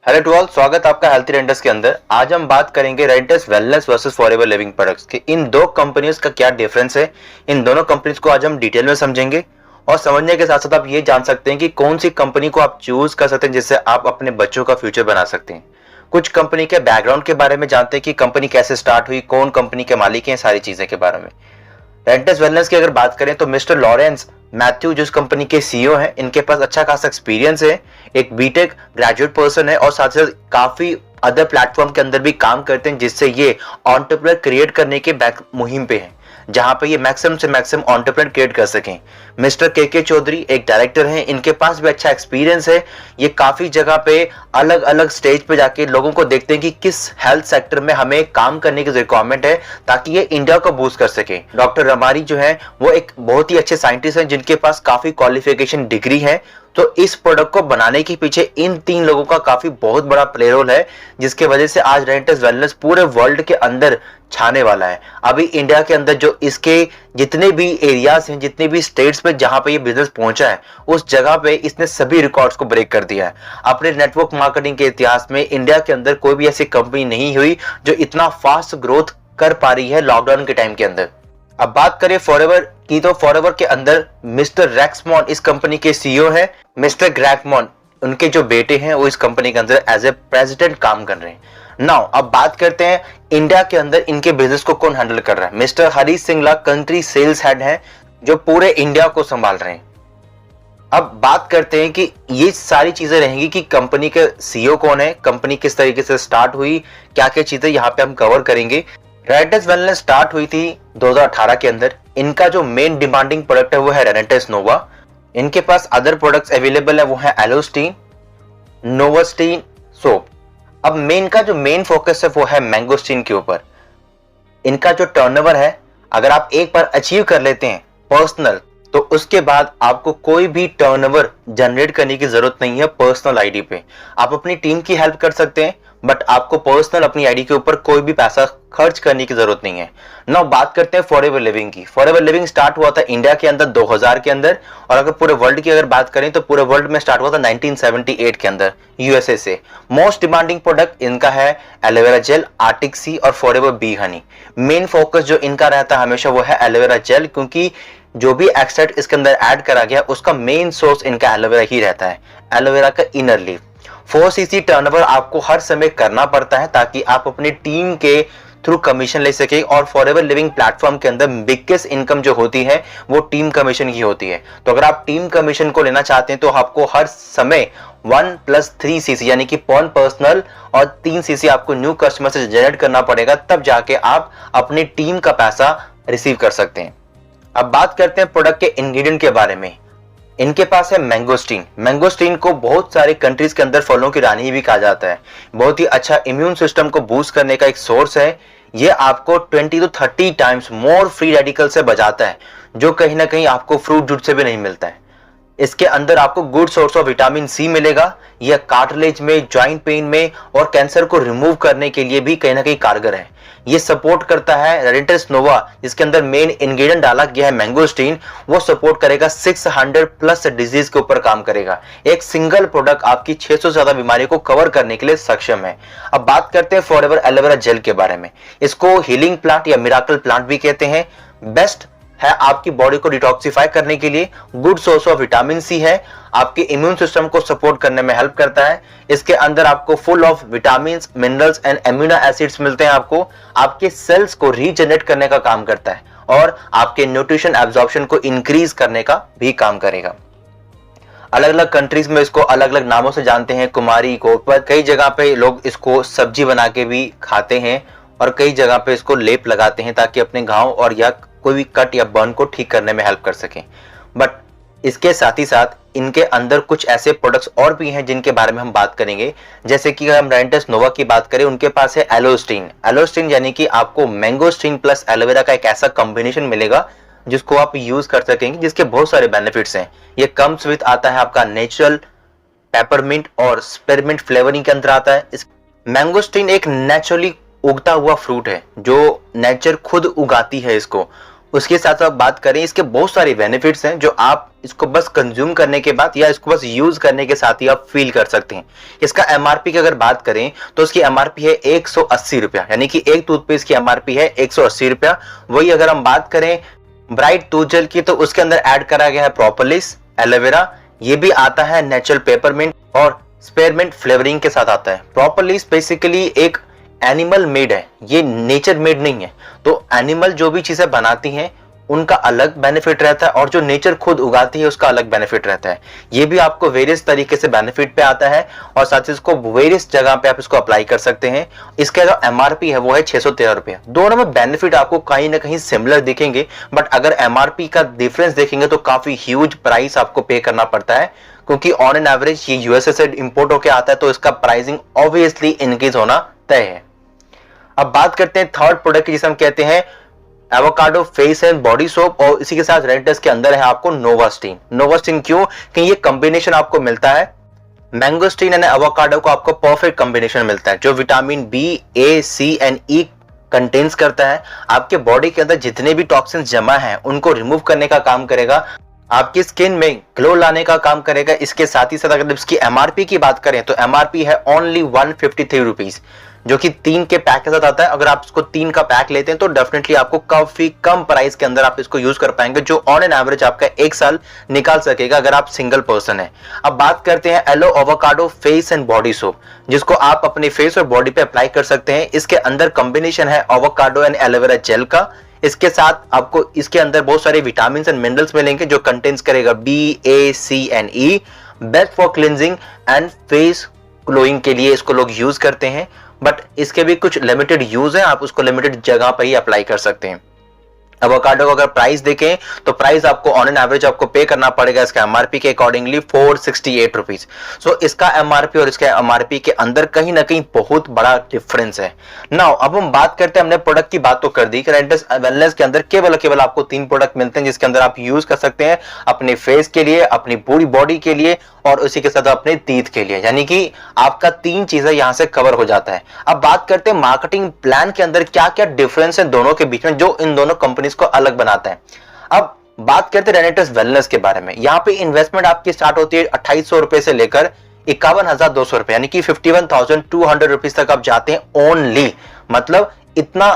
Hello to all, स्वागत आपका healthy renters के अंदर। आज हम बात करेंगे renters wellness versus forever living products के इन दो कंपनियों का क्या डिफरेंस है। इन दोनों कंपनीज को आज हम डिटेल में समझेंगे और समझने के साथ साथ आप ये जान सकते हैं कि कौन सी कंपनी को आप चूज कर सकते हैं जिससे आप अपने बच्चों का फ्यूचर बना सकते हैं। कुछ कंपनी के बैकग्राउंड के बारे में जानते हैं कि कंपनी कैसे स्टार्ट हुई, कौन कंपनी के मालिक हैं, सारी चीजें के बारे में। रेंटर्स वेलनेस की अगर बात करें तो मिस्टर लॉरेंस मैथ्यू जिस कंपनी के सीईओ हैं, इनके पास अच्छा खासा एक्सपीरियंस है। एक बीटेक ग्रेजुएट पर्सन है और साथ साथ काफी अदर प्लेटफॉर्म के अंदर भी काम करते हैं जिससे ये एंटरप्रेन्योर क्रिएट करने के बैक मुहिम पे हैं, जहां पे ये मैक्सिमम से मैक्सिमम एंटरप्रेन्योर क्रिएट कर सकें। मिस्टर के चौधरी एक डायरेक्टर हैं, इनके पास भी अच्छा एक्सपीरियंस है। ये काफी जगह पे अलग अलग स्टेज पे जाके लोगों को देखते हैं कि किस हेल्थ सेक्टर में हमें काम करने की रिक्वायरमेंट है ताकि ये इंडिया को बूस्ट कर सके। डॉक्टर रमारी जो है वो एक बहुत ही अच्छे साइंटिस्ट हैं जिनके पास काफी क्वालिफिकेशन डिग्री है। तो इस प्रोडक्ट को बनाने के पीछे इन तीन लोगों का काफी बहुत बड़ा प्ले रोल है, जिसके वजह से आज रेंटर्स वेलनेस पूरे वर्ल्ड के अंदर छाने वाला है। अभी इंडिया के अंदर जो इसके जितने भी एरियाज हैं, जितने भी स्टेट्स पे जहां पे ये बिजनेस पहुंचा है, उस जगह पे इसने सभी रिकॉर्ड्स को ब्रेक कर दिया है। अपने नेटवर्क मार्केटिंग के इतिहास में इंडिया के अंदर कोई भी ऐसी कंपनी नहीं हुई जो इतना फास्ट ग्रोथ कर पा रही है लॉकडाउन के टाइम के अंदर। अब बात करें फॉरएवर की, तो फॉरएवर के अंदर मिस्टर रैक्समॉन इस कंपनी के सीईओ है। मिस्टर ग्रैकमॉन उनके जो बेटे हैं वो इस कंपनी के अंदर एज ए प्रेसिडेंट काम कर रहे हैं। नाउ अब बात करते हैं इंडिया के अंदर इनके बिजनेस को कौन हैंडल कर रहा है। Mister Harish Singla country sales head हैं जो पूरे इंडिया को संभाल रहे हैं। अब बात करते हैं कि ये सारी चीजें रहेंगी कि कंपनी के सीईओ कौन है, कंपनी किस तरीके से स्टार्ट हुई, क्या क्या चीजें यहाँ पे हम कवर करेंगे। रेंटर्स वेलनेस स्टार्ट हुई थी 2018 के अंदर। इनका जो मेन डिमांडिंग प्रोडक्ट है वो है रेनेटेस नोवा। इनके पास अदर प्रोडक्ट्स अवेलेबल है, वो है एलोस्टीन, नोवास्टीन, सोप। अब इनका जो मेन फोकस है वो है मैंगोस्टीन के ऊपर। इनका जो टर्नओवर है, अगर आप एक बार अचीव कर लेते हैं पर्सनल, तो उसके बाद आपको कोई भी टर्नओवर जनरेट करने की जरूरत नहीं है पर्सनल आईडी पे। आप अपनी टीम की हेल्प कर सकते हैं, बट आपको पर्सनल अपनी आईडी के ऊपर कोई भी पैसा खर्च करने की जरूरत नहीं है। नाउ बात करते हैं फॉरएवर लिविंग की। फॉरएवर लिविंग स्टार्ट हुआ था इंडिया के अंदर 2000 के अंदर, और अगर पूरे वर्ल्ड की अगर बात करें तो पूरे वर्ल्ड में स्टार्ट हुआ था 1978 के अंदर यूएसए से। मोस्ट डिमांडिंग प्रोडक्ट इनका है एलोवेरा जेल, आर्टिक सी और forever B Honey. Main focus जो इनका रहता है हमेशा वो है एलोवेरा जेल, क्योंकि जो भी एक्सट्रैक्ट इसके अंदर ऐड करा गया उसका मेन सोर्स इनका एलोवेरा ही रहता है, एलोवेरा का इनर लीफ। 4cc टर्नओवर आपको हर समय करना पड़ता है ताकि आप अपनी टीम के थ्रू कमीशन ले सके। और फॉरएवर लिविंग प्लेटफॉर्म के अंदर बिगेस्ट इनकम जो होती है वो टीम कमीशन की होती है। तो अगर आप टीम कमीशन को लेना चाहते हैं तो आपको हर समय 1+3cc यानी कि 1 पर्सनल और 3cc आपको न्यू कस्टमर से जनरेट करना पड़ेगा, तब जाके आप अपनी टीम का पैसा रिसीव कर सकते हैं। अब बात करते हैं प्रोडक्ट के इंग्रेडिएंट के बारे में। इनके पास है मैंगोस्टीन। मैंगोस्टीन को बहुत सारे कंट्रीज के अंदर फलों की रानी भी कहा जाता है। बहुत ही अच्छा इम्यून सिस्टम को बूस्ट करने का एक सोर्स है। ये आपको 20 to 30 times more free radical से बचाता है, जो कहीं ना कहीं आपको फ्रूट जूस से भी नहीं मिलता है। इसके अंदर आपको good source of vitamin C मिलेगा। यह कार्टिलेज में, जॉइंट पेन में और कैंसर को रिमूव करने के लिए भी कहीं ना कहीं कारगर है। ये सपोर्ट करता है रेनेटेस नोवा, जिसके अंदर मेन इंग्रेडिएंट डाला गया है मैंगोस्टीन। वो सपोर्ट करेगा 600+ डिजीज के ऊपर काम करेगा। एक सिंगल प्रोडक्ट आपकी 600 से ज्यादा बीमारी को कवर करने के लिए सक्षम है। अब बात करते हैं फॉरएवर एलोवेरा जेल के बारे में। इसको हीलिंग प्लांट या मिराकल प्लांट भी कहते हैं। बेस्ट है आपकी बॉडी को डिटॉक्सिफाई करने के लिए। Good source of vitamin C है, आपके इम्यून सिस्टम को सपोर्ट करने में हेल्प करता है। इसके अंदर आपको full of vitamin, minerals and amino acids मिलते हैं। आपके सेल्स को रीजनरेट करने का काम करता है और आपके न्यूट्रिशन एब्जॉर्प्शन को इंक्रीज करने का भी काम करेगा। अलग अलग कंट्रीज में इसको अलग अलग नामों से जानते हैं। कुमारी को पर कई जगह पे लोग इसको सब्जी बना के भी खाते हैं और कई जगह पे इसको लेप लगाते हैं ताकि अपने घाव और या कोई भी कट या बर्न को ठीक करने में हेल्प कर सकें। बट इसके साथ ही साथ इनके अंदर कुछ ऐसे प्रोडक्ट्स और भी हैं जिनके बारे में हम बात करेंगे। जैसे कि हम रेनेटेस नोवा की बात करें, उनके पास है एलोस्टीन। एलोस्टीन यानी कि आपको मैंगोस्टीन प्लस एलोवेरा का एक ऐसा कॉम्बिनेशन मिलेगा जिसको आप यूज कर सकेंगे, जिसके बहुत सारे बेनिफिट्स हैं। ये कम्स विद आता है आपका नेचुरल पेपरमिंट और स्पेरमिंट फ्लेवरिंग के अंदर आता है। इस मैंगोस्टीन एक नेचुरली उगता हुआ फ्रूट है जो नेचर खुद उगाती है इसको। उसके साथ साथ बात करें, इसके बहुत सारे बेनिफिट्स हैं जो आप इसको बस कंज्यूम करने के बाद या इसको बस यूज करने के साथ ही आप फील कर सकते हैं। इसका एमआरपी की अगर बात करें तो उसकी एमआरपी है 180 रुपया, यानी कि एक टूथपेस्ट की एमआरपी है 180 रुपया। वही अगर हम बात करें ब्राइट टूथ जेल की तो उसके अंदर ऐड करा गया है प्रोपोलिस, एलोवेरा, ये भी आता है नेचुरल पेपरमिंट और स्पेयरमिंट फ्लेवरिंग के साथ आता है। प्रोपोलिस बेसिकली एक एनिमल मेड है, ये नेचर मेड नहीं है। तो एनिमल जो भी चीजें बनाती हैं उनका अलग बेनिफिट रहता है और जो नेचर खुद उगाती है उसका अलग बेनिफिट रहता है। ये भी आपको वेरियस तरीके से बेनिफिट पे आता है और साथ ही इसको वेरियस जगह पे आप इसको अप्लाई कर सकते हैं। इसका जो एमआरपी है वो है 613 रुपया। दोनों में बेनिफिट आपको कहीं ना कहीं सिमिलर दिखेंगे, बट अगर एमआरपी का डिफरेंस देखेंगे तो काफी ह्यूज प्राइस आपको पे करना पड़ता है, क्योंकि ऑन एन एवरेज ये यूएसए से इंपोर्ट होकर आता है, तो इसका प्राइसिंग ऑब्वियसली इंक्रीज होना तय है। अब बात करते हैं थर्ड प्रोडक्ट की, जिसे हम कहते हैं avocado face and body soap, और इसी के साथ रेंटस के अंदर है आपको नोवास्टीन। नोवास्टीन क्यों? कि ये कॉम्बिनेशन आपको मिलता है मैंगोस्टीन एंड एवोकाडो को, आपको परफेक्ट कॉम्बिनेशन मिलता है जो vitamin B, A, C and E contains करता है। आपके बॉडी के अंदर जितने भी टॉक्सिन्स जमा हैं उनको रिमूव करने का काम करेगा, आपकी स्किन में ग्लो लाने का काम करेगा। इसके साथ ही साथ अगर इसकी एमआरपी की बात करें तो एमआरपी है ओनली 153 रुपीज, जो कि 3 के पैक के साथ आता है। अगर आप इसको 3 का पैक लेते हैं तो डेफिनेटली आपको काफी कम प्राइस के अंदर आप इसको यूज कर पाएंगे, जो ऑन एन एवरेज आपका 1 साल निकाल सकेगा अगर आप सिंगल पर्सन है। अब बात करते हैं aloe avocado face and body soap, जिसको आप अपने फेस और बॉडी पे अप्लाई कर सकते हैं। इसके अंदर कॉम्बिनेशन है एवोकाडो एंड एलोवेरा जेल का। इसके साथ आपको इसके अंदर बहुत सारे विटामिन एंड मिनरल्स मिलेंगे जो कंटेन्स करेगा B, A, C and E. Best for cleansing and face glowing के लिए इसको लोग यूज करते हैं, बट इसके भी कुछ लिमिटेड यूज है, आप उसको लिमिटेड जगह पर ही अप्लाई कर सकते हैं। एवोकाडो का अगर प्राइस देखें तो प्राइस आपको ऑन एन एवरेज आपको पे करना पड़ेगा इसका एमआरपी के अकॉर्डिंगली 468 रुपीज। सो इसका एमआरपी और इसके एमआरपी के अंदर कहीं ना कहीं बहुत बड़ा डिफरेंस है। नाउ अब हम बात करते हैं, हमने प्रोडक्ट की बात तो कर दी कि रेंटस वेलनेस के अंदर केवल आपको 3 प्रोडक्ट मिलते हैं जिसके अंदर आप यूज कर सकते हैं अपने फेस के लिए, अपनी पूरी बॉडी के लिए और उसी के साथ अपने टीथ के लिए, यानी कि आपका 3 चीजें यहां से कवर हो जाता है। अब बात करते हैं मार्केटिंग प्लान के अंदर क्या क्या डिफरेंस है दोनों के बीच में जो इन दोनों कंपनीज को अलग बनाता है। अब बात करते हैं रेनेटस वेलनेस के बारे में। यहां पे इन्वेस्टमेंट आपकी स्टार्ट होती है 2800 रुपए से लेकर 51,200 रुपए, यानी कि 51,200 रुपीज तक आप जाते हैं ओनली। मतलब इतना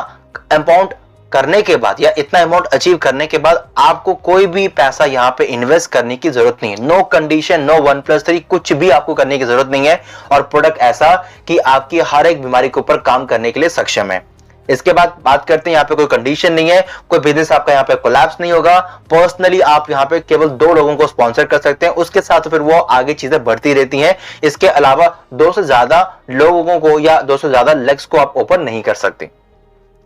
अमाउंट करने के बाद या इतना अमाउंट अचीव करने के बाद आपको कोई भी पैसा यहां पे इन्वेस्ट करने की जरूरत नहीं है। नो कंडीशन, नो 1+3, कुछ भी आपको करने की जरूरत नहीं है। और प्रोडक्ट ऐसा कि आपकी हर एक बीमारी के ऊपर काम करने के लिए सक्षम है। इसके बाद बात करते हैं, यहाँ पे कोई कंडीशन नहीं है, कोई बिजनेस आपका यहाँ पे कोलैप्स नहीं होगा। पर्सनली आप यहाँ पे केवल 2 लोगों को स्पॉन्सर कर सकते हैं, उसके साथ फिर वो आगे चीजें बढ़ती रहती हैं। इसके अलावा 2 से ज्यादा लोगों को या 2 से ज्यादा लेग्स को आप ओपन नहीं कर सकते।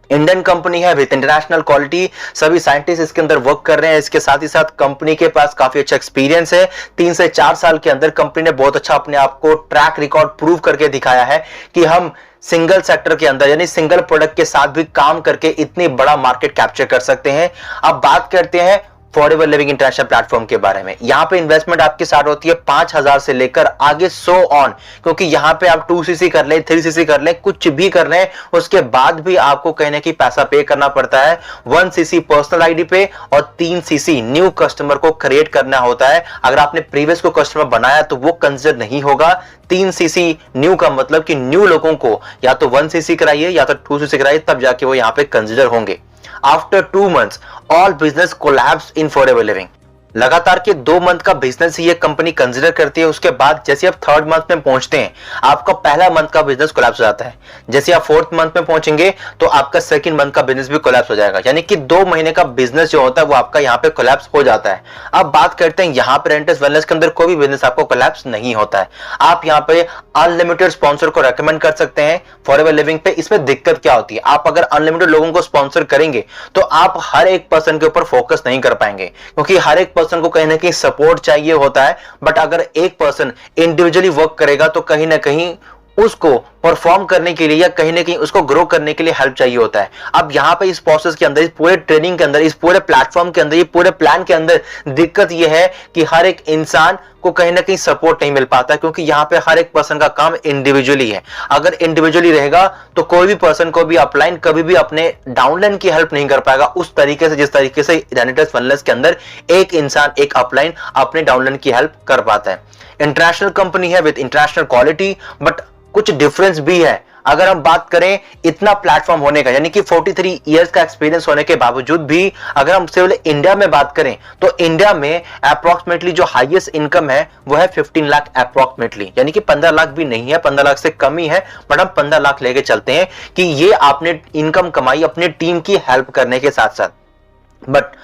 इंडियन कंपनी है विद इंटरनेशनल क्वालिटी, सभी साइंटिस्ट इसके अंदर वर्क कर रहे हैं। इसके साथ ही साथ कंपनी के पास काफी अच्छा एक्सपीरियंस है। 3 से 4 साल के अंदर कंपनी ने बहुत अच्छा अपने आप को ट्रैक रिकॉर्ड प्रूव करके दिखाया है कि हम सिंगल सेक्टर के अंदर यानी सिंगल प्रोडक्ट के साथ भी काम करके इतनी बड़ा मार्केट कैप्चर कर सकते हैं। अब बात करते हैं फॉरएवर लिविंग इंटरनेशनल प्लेटफॉर्म के बारे में। यहां पे इन्वेस्टमेंट आपकी स्टार्ट होती है 5,000 से लेकर आगे 100 ऑन, क्योंकि यहां पे आप 2cc कर ले, 3cc कर ले, कुछ भी कर ले, उसके बाद भी आपको कहीं ना कहीं पैसा पे करना पड़ता है। 1cc पर्सनल आईडी पे और 3cc न्यू कस्टमर को क्रिएट करना होता है। अगर आपने प्रीवियस को कस्टमर बनाया तो वो कंसिडर नहीं होगा। 3cc न्यू का मतलब कि न्यू लोगों को या तो 1cc कराइए या तो 2cc कराइए, तब जाके वो यहां पे कंसिडर होंगे। After 2 months all business collapse इन फॉरएवर लिविंग। लगातार के 2 मंथ का बिजनेस ही ये कंपनी कंसिडर करती है। उसके बाद जैसे आप 3rd मंथ में पहुंचते हैं आपका पहला मंथ का बिजनेस कोलैप्स हो जाता है। जैसे आप 4th मंथ में पहुंचेंगे तो आपका 2nd मंथ का बिजनेस भी कोलैप्स हो जाएगा, यानी कि 2 महीने का बिजनेस जो होता है वो आपका यहाँ पे कोलैप्स हो जाता है। अब बात करते हैं यहाँ पे रेंटस वेलनेस के अंदर कोई भी बिजनेस आपको कोलैप्स नहीं होता है। आप यहाँ पे अनलिमिटेड स्पॉन्सर को रेकमेंड कर सकते हैं फॉरएवर लिविंग पे। इसमें दिक्कत क्या होती है, आप अगर अनलिमिटेड लोगों को स्पॉन्सर करेंगे तो आप हर एक पर्सन के ऊपर फोकस नहीं कर पाएंगे, क्योंकि हर एक पर्सन को कहीं ना कहीं सपोर्ट चाहिए होता है। बट अगर एक पर्सन इंडिविजुअली वर्क करेगा तो कहीं ना कहीं उसको परफॉर्म करने के लिए या कहीं ना कहीं उसको ग्रो करने के लिए हेल्प चाहिए होता है। अब यहाँ पे इस प्रोसेस के अंदर, इस पूरे ट्रेनिंग के अंदर, इस पूरे प्लेटफॉर्म के अंदर, ये पूरे प्लान के अंदर दिक्कत ये है कि हर एक इंसान को कहीं ना कहीं सपोर्ट नहीं मिल पाता, क्योंकि यहाँ पे हर एक पर्सन का काम इंडिविजुअली है। अगर इंडिविजुअली रहेगा तो कोई भी पर्सन को भी अपलाइन कभी भी अपने डाउनलाइन की हेल्प नहीं कर पाएगा उस तरीके से जिस तरीके से रेनेटेस वेलनेस के अंदर एक इंसान, एक अपलाइन अपने डाउनलाइन की हेल्प कर पाता है। इंटरनेशनल कंपनी है विद इंटरनेशनल क्वालिटी, बट कुछ डिफरेंस भी है। अगर हम बात करें इतना प्लेटफॉर्म होने का, यानी कि 43 इयर्स का एक्सपीरियंस होने के बावजूद भी अगर हम सिर्फ इंडिया में बात करें तो इंडिया में अप्रोक्सीमेटली जो हाईएस्ट इनकम है वो है 15 लाख अप्रोक्सीमेटली, यानी कि 15 लाख भी नहीं है, 15 लाख से कम ही है, बट हम 15 लाख लेके चलते हैं कि ये आपने इनकम कमाई अपनी टीम की हेल्प करने के साथ साथ। बट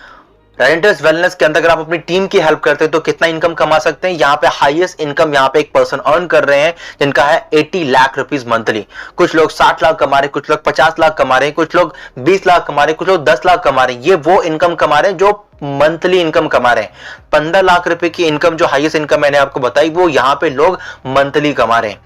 रेनेटेस वेलनेस के अंदर अगर आप अपनी टीम की हेल्प करते हैं तो कितना इनकम कमा सकते हैं? यहाँ पे हाईएस्ट इनकम यहाँ पे एक पर्सन अर्न कर रहे हैं जिनका है 80 लाख रुपीस मंथली। कुछ लोग 60 लाख कमा रहे हैं, कुछ लोग 50 लाख कमा रहे हैं, कुछ लोग 20 लाख कमा रहे हैं, कुछ लोग 10 लाख कमा रहे हैं। ये वो इनकम कमा रहे हैं जो मंथली इनकम कमा रहे हैं। 15 लाख रुपए की इनकम जो हाईएस्ट इनकम मैंने आपको बताई वो यहाँ पे लोग मंथली कमा रहे हैं।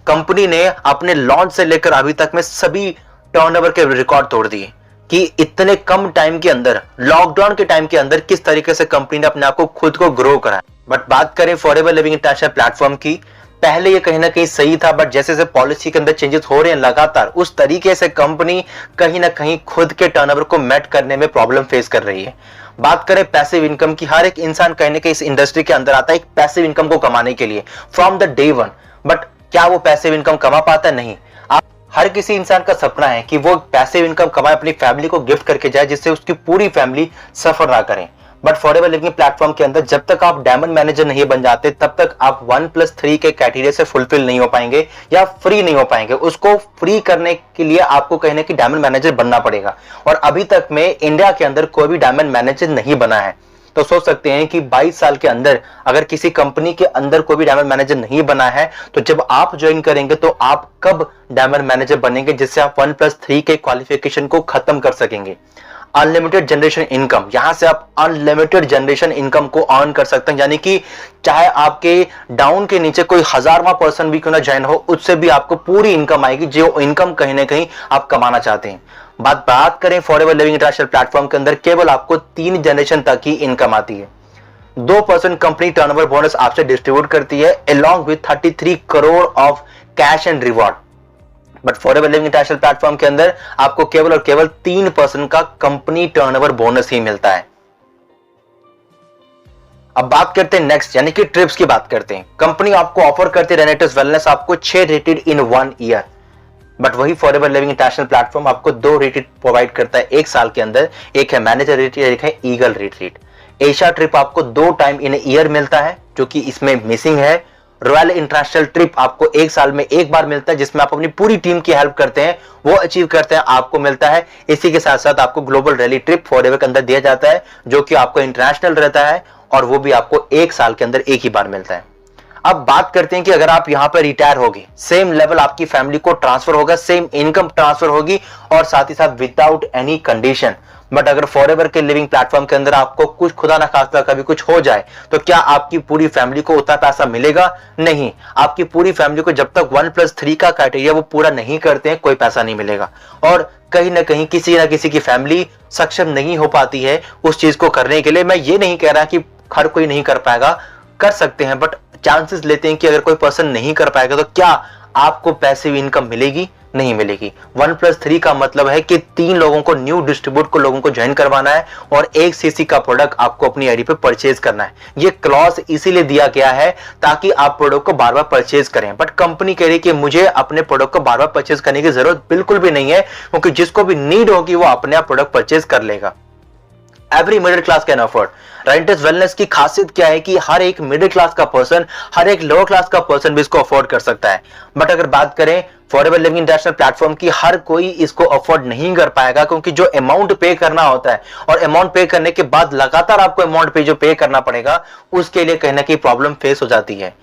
कंपनी ने अपने लॉन्च से लेकर अभी तक में सभी टर्नओवर के रिकॉर्ड तोड़ दिए कि इतने कम टाइम के अंदर, लॉकडाउन के टाइम के अंदर किस तरीके से कंपनी ने अपने आप को खुद को ग्रो करा। बट बात करें फॉरएवर लिविंग इंटरनेशनल प्लेटफॉर्म की, पहले ये कहीं ना कहीं सही था, बट जैसे जैसे पॉलिसी के अंदर चेंजेस हो रहे हैं लगातार, उस तरीके से कंपनी कहीं ना कहीं खुद के टर्नओवर को मैट करने में प्रॉब्लम फेस कर रही है। बात करें पैसिव इनकम की, हर एक इंसान कहीं ना कहीं इस इंडस्ट्री के अंदर आता है एक पैसिव इनकम को कमाने के लिए from the day one. But क्या वो पैसिव इनकम कमा पाता है? नहीं। हर किसी इंसान का सपना है कि वो पैसिव इनकम कमाए, अपनी फैमिली को गिफ्ट करके जाए, जिससे उसकी पूरी फैमिली सफर ना करें। बट फॉरएवर लिविंग प्लेटफॉर्म के अंदर जब तक आप डायमंड मैनेजर नहीं बन जाते तब तक आप 1+3 के क्राइटेरिया से फुलफिल नहीं हो पाएंगे या फ्री नहीं हो पाएंगे। उसको फ्री करने के लिए आपको कहीं ना कहीं डायमंड मैनेजर बनना पड़ेगा, और अभी तक में इंडिया के अंदर कोई भी डायमंड मैनेजर नहीं बना है। तो सोच सकते हैं कि 22 साल के अंदर अगर किसी कंपनी के अंदर कोई भी डायमंड मैनेजर नहीं बना है तो जब आप ज्वाइन करेंगे तो आप कब डायमंड मैनेजर बनेंगे जिससे आप 1+3 के क्वालिफिकेशन को खत्म कर सकेंगे। अनलिमिटेड जनरेशन इनकम, यहां से आप अनलिमिटेड जनरेशन इनकम को अर्न कर सकते हैं, यानी कि चाहे आपके डाउन के नीचे कोई 1000वां पर्सन भी क्यों ना ज्वाइन हो, उससे भी आपको पूरी इनकम आएगी जो इनकम कहीं ना कहीं आप कमाना चाहते हैं। बात करें फॉरएवर लिविंग इंटरनेशनल प्लेटफॉर्म के अंदर केवल आपको 3 जनरेशन तक ही इनकम आती है। 2% कंपनी टर्नओवर बोनस आपसे डिस्ट्रीब्यूट करती है along with 33 crore of cash and reward. But forever living international platform के अंदर आपको केवल और केवल 3% का कंपनी टर्नओवर बोनस ही मिलता है। अब बात करते हैं नेक्स्ट, यानी कि ट्रिप्स की बात करते हैं। कंपनी आपको ऑफर करती है रेनेटेस वेलनेस आपको 6 रेटेड इन 1 ईयर, बट वही फॉरएवर लिविंग इंटरनेशनल प्लेटफॉर्म आपको 2 रेटेड प्रोवाइड करता है 1 साल के अंदर। एक है मैनेजर रेटेड, एक है ईगल रेटेड। एशिया ट्रिप आपको 2 टाइम इन ईयर मिलता है जो कि इसमें मिसिंग है। रॉयल इंटरनेशनल ट्रिप आपको 1 साल में 1 बार मिलता है जिसमें आप अपनी पूरी टीम की हेल्प करते हैं, वो अचीव करते हैं, आपको मिलता है। इसी के साथ साथ आपको ग्लोबल रैली ट्रिप फॉरएवर के अंदर दिया जाता है जो कि आपको इंटरनेशनल रहता है और वो भी आपको 1 साल के अंदर 1 ही बार मिलता है। अब बात करते हैं कि अगर आप यहां पर रिटायर होगी, सेम लेवल आपकी फैमिली को ट्रांसफर होगा, सेम इनकम ट्रांसफर होगी और साथ ही साथ विदाउट एनी कंडीशन। बट अगर फॉरएवर के लिविंग प्लेटफॉर्म के अंदर आपको कुछ खुदा ना खास्ता कभी कुछ हो जाए तो क्या आपकी पूरी फैमिली को उतना पैसा मिलेगा? नहीं। आपकी पूरी फैमिली को जब तक 1+3 का क्राइटेरिया वो पूरा नहीं करते हैं कोई पैसा नहीं मिलेगा, और कहीं ना कहीं किसी ना किसी की फैमिली सक्षम नहीं हो पाती है उस चीज को करने के लिए। मैं ये नहीं कह रहा कि हर कोई नहीं कर पाएगा, कर सकते हैं, बट चांसेस लेते हैं कि अगर कोई पर्सन नहीं कर पाएगा तो क्या आपको पैसिव इनकम मिलेगी? नहीं मिलेगी। 1+3 का मतलब है कि 3 लोगों को न्यू डिस्ट्रीब्यूट को लोगों को ज्वाइन करवाना है और 1 सीसी का प्रोडक्ट आपको अपनी आईडी पे परचेज करना है। ये क्लॉज इसीलिए दिया गया है ताकि आप प्रोडक्ट को बार बार परचेज करें, बट कंपनी कह रही है कि मुझे अपने प्रोडक्ट को बार बार परचेज करने की जरूरत बिल्कुल भी नहीं है, क्योंकि जिसको भी नीड होगी वो अपने आप प्रोडक्ट परचेज कर लेगा। Every middle class can afford. Renatus wellness की खासियत क्या है कि हर एक मिडिल क्लास का पर्सन, हर एक लोअर क्लास का पर्सन भी इसको अफोर्ड कर सकता है। बट अगर बात करें फॉरएवर लिविंग इंटरनेशनल प्लेटफॉर्म की, हर कोई इसको अफोर्ड नहीं कर पाएगा, क्योंकि जो अमाउंट पे करना होता है और अमाउंट पे करने के बाद लगातार आपको अमाउंट पे जो पे करना पड़ेगा उसके लिए कहीं ना कहीं प्रॉब्लम फेस हो जाती है।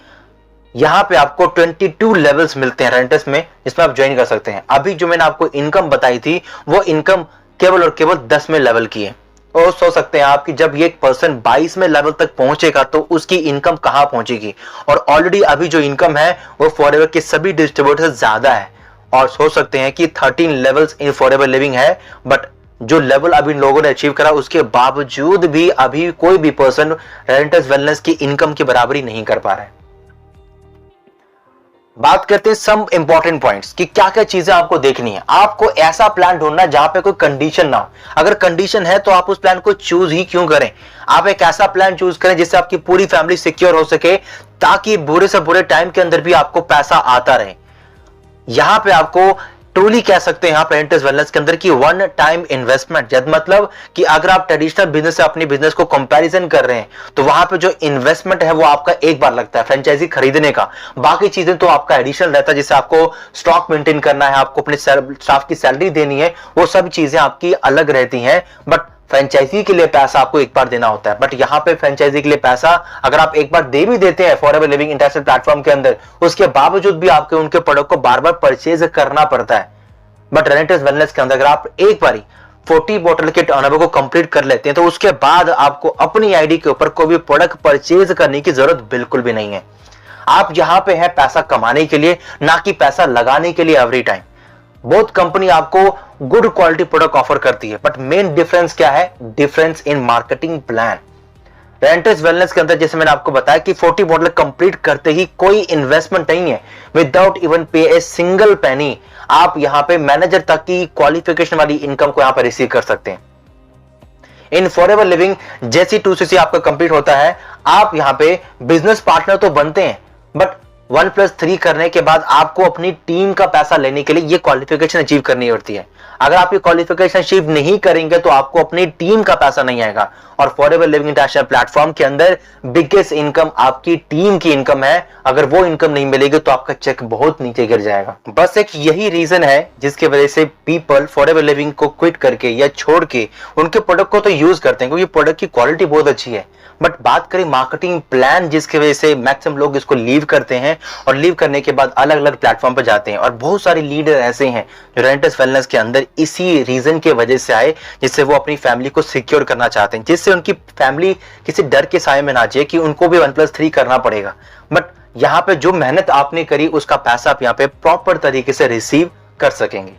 यहाँ पे आपको 22 लेवल्स मिलते हैं रेनेटेस में जिसमें आप ज्वाइन कर सकते हैं। अभी जो मैंने आपको इनकम बताई थी वो इनकम केवल और केवल 10 में लेवल की है, और सोच सकते हैं आप कि जब ये एक पर्सन 22 में लेवल तक पहुंचेगा तो उसकी इनकम कहां पहुंचेगी। और ऑलरेडी अभी जो इनकम है वो फॉरएवर के सभी डिस्ट्रीब्यूटर से ज्यादा है। और सोच सकते हैं कि 13 लेवल्स इन फॉरएवर लिविंग है, बट जो लेवल अभी इन लोगों ने अचीव करा उसके बावजूद भी अभी कोई भी पर्सन रेंटस वेलनेस की इनकम की बराबरी नहीं कर पा रहा है। बात करते हैं सम इंपॉर्टेंट पॉइंट्स कि क्या क्या चीजें आपको देखनी है। आपको ऐसा प्लान ढूंढना है जहां पे कोई कंडीशन ना हो। अगर कंडीशन है तो आप उस प्लान को चूज ही क्यों करें। आप एक ऐसा प्लान चूज करें जिससे आपकी पूरी फैमिली सिक्योर हो सके, ताकि बुरे से बुरे टाइम के अंदर भी आपको पैसा आता रहे। यहां पे आपको ट्रूली कह सकते हैं यहां पे रेंटस वेलनेस के अंदर की वन टाइम इन्वेस्टमेंट, मतलब कि अगर आप ट्रेडिशनल बिजनेस से अपने बिजनेस को कंपैरिजन कर रहे हैं तो वहां पे जो इन्वेस्टमेंट है वो आपका एक बार लगता है फ्रेंचाइजी खरीदने का। बाकी चीजें तो आपका एडिशनल रहता है, जिससे आपको स्टॉक मेंटेन करना है, आपको अपने स्टाफ की सैलरी देनी है, वो सब चीजें आपकी अलग रहती हैं। बट फ्रेंचाइजी के लिए पैसा आपको एक बार देना होता है। बट यहां पे फ्रेंचाइजी के लिए पैसा अगर आप एक बार दे भी देते हैं फॉरएवर लिविंग इंटरनेशनल प्लेटफॉर्म के अंदर, उसके बावजूद भी आपके उनके प्रोडक्ट को बार बार परचेज करना पड़ता है। बट रेंटस वेलनेस के अंदर अगर आप एक बारी 40 बोतल के टर्नओवर को कंप्लीट कर लेते हैं तो उसके बाद आपको अपनी आईडी के ऊपर कोई भी प्रोडक्ट परचेज करने की जरूरत बिल्कुल भी नहीं है। आप यहां पे है पैसा कमाने के लिए, ना कि पैसा लगाने के लिए एवरी टाइम। बोथ कंपनी आपको गुड क्वालिटी प्रोडक्ट ऑफर करती है, बट मेन डिफरेंस क्या है? Difference in marketing plan. Renatus wellness के अंदर जैसे मैंने आपको बताया कि 40 बोतल कंप्लीट करते ही कोई इन्वेस्टमेंट नहीं है, विदाउट इवन पे ए सिंगल पेनी आप यहां पे मैनेजर तक की क्वालिफिकेशन वाली इनकम को यहां पर रिसीव कर सकते हैं। इन फॉरएवर लिविंग जैसी 2cc आपका कंप्लीट होता है, आप यहां पे बिजनेस पार्टनर तो बनते हैं, बट 1+3 करने के बाद आपको अपनी टीम का पैसा लेने के लिए ये क्वालिफिकेशन अचीव करनी होती है। अगर आप ये क्वालिफिकेशन अचीव नहीं करेंगे तो आपको अपनी टीम का पैसा नहीं आएगा। और फॉरएवर लिविंग इंटरनेशनल प्लेटफॉर्म के अंदर बिगेस्ट इनकम आपकी टीम की इनकम है। अगर वो इनकम नहीं मिलेगी तो आपका चेक बहुत नीचे गिर जाएगा। बस एक यही रीजन है जिसकी वजह से पीपल फॉरएवर लिविंग को क्विट करके या छोड़ के उनके प्रोडक्ट को तो यूज करते हैं, क्योंकि प्रोडक्ट की क्वालिटी बहुत अच्छी है। बट बात करें मार्केटिंग प्लान, जिसकी वजह से मैक्सिमम लोग इसको लीव करते हैं और लीव करने के बाद अलग अलग प्लेटफॉर्म पर जाते हैं। और बहुत सारे लीडर ऐसे हैं जो रेंटस वेलनेस के अंदर इसी रीजन के वजह से आए, जिससे वो अपनी फैमिली को सिक्योर करना चाहते हैं, जिससे उनकी फैमिली किसी डर के साए में ना जाए कि उनको भी 1+3 करना पड़ेगा। बट यहाँ पे जो मेहनत आपने करी उसका पैसा आप यहाँ पे प्रॉपर तरीके से रिसीव कर सकेंगे।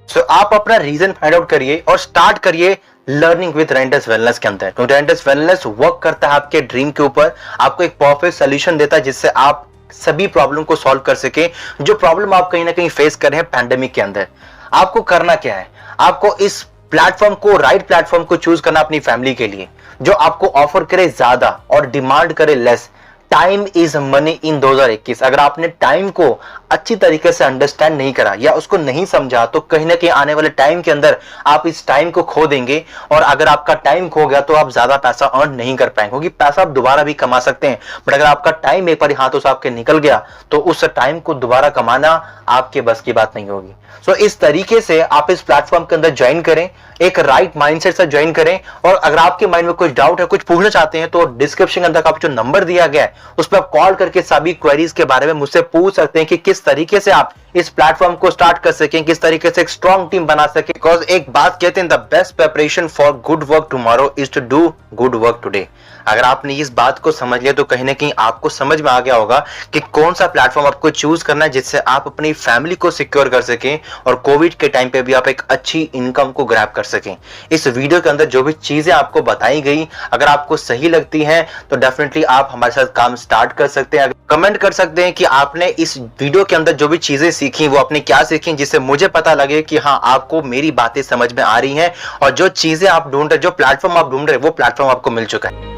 सो आप अपना रीजन फाइंड आउट करिए और स्टार्ट करिए लर्निंग विद रेंटस वेलनेस के अंदर। तो रेंटस वेलनेस वर्क करता है आपके ड्रीम के ऊपर, आपको एक परफेक्ट सोल्यूशन देता है जिससे आप सभी प्रॉब्लम को सॉल्व कर सके। जो प्रॉब्लम आप कहीं ना कहीं फेस कर रहे हैं पैंडेमिक के अंदर, आपको करना क्या है? आपको इस प्लेटफॉर्म को, राइट प्लेटफॉर्म को चूज करना अपनी फैमिली के लिए, जो आपको ऑफर करे ज्यादा और डिमांड करे less. Time is money in 2021। अगर आपने टाइम को अच्छी तरीके से अंडरस्टैंड नहीं करा या उसको नहीं समझा तो कहीं ना कहीं आने वाले टाइम के अंदर आप इस टाइम को खो देंगे। और अगर आपका टाइम खो गया तो आप ज्यादा पैसा अर्न नहीं कर पाएंगे, क्योंकि पैसा आप दोबारा भी कमा सकते हैं, बट अगर आपका टाइम एक बार हाथों से आपके निकल गया तो उस टाइम को दोबारा कमाना आपके बस की बात नहीं होगी। सो इस तरीके से आप इस प्लेटफॉर्म के अंदर ज्वाइन करें, एक राइट माइंडसेट से ज्वाइन करें। और अगर आपके माइंड में कुछ डाउट है, कुछ पूछना चाहते हैं, तो डिस्क्रिप्शन के अंदर आपको जो नंबर दिया गया है उस पर आप कॉल करके सभी क्वेरीज के बारे में मुझसे पूछ सकते हैं कि किस तरीके से आप इस प्लेटफॉर्म को स्टार्ट कर सकें, किस तरीके से एक स्ट्रॉन्ग टीम बना सके। बिकॉज एक बात कहते हैं, the best preparation for good work tomorrow is to do good work today. अगर आपने इस बात को समझ लिया तो कहीं ना कहीं आपको समझ में आ गया होगा कि कौन सा प्लेटफॉर्म आपको चूज करना है जिससे आप अपनी फैमिली को सिक्योर कर सकें और कोविड के टाइम पे भी आप एक अच्छी इनकम को ग्रैब कर सकें। इस वीडियो के अंदर जो भी चीजें आपको बताई गई, अगर आपको सही लगती हैं तो डेफिनेटली आप हमारे साथ काम स्टार्ट कर सकते हैं। कमेंट कर सकते हैं कि आपने इस वीडियो के अंदर जो भी चीजें सीखी वो आपने क्या सीखी, जिससे मुझे पता लगे कि हाँ आपको मेरी बातें समझ में आ रही हैं और जो चीजें आप ढूंढ रहे, जो प्लेटफॉर्म आप ढूंढ रहे, वो प्लेटफॉर्म आपको मिल चुका है।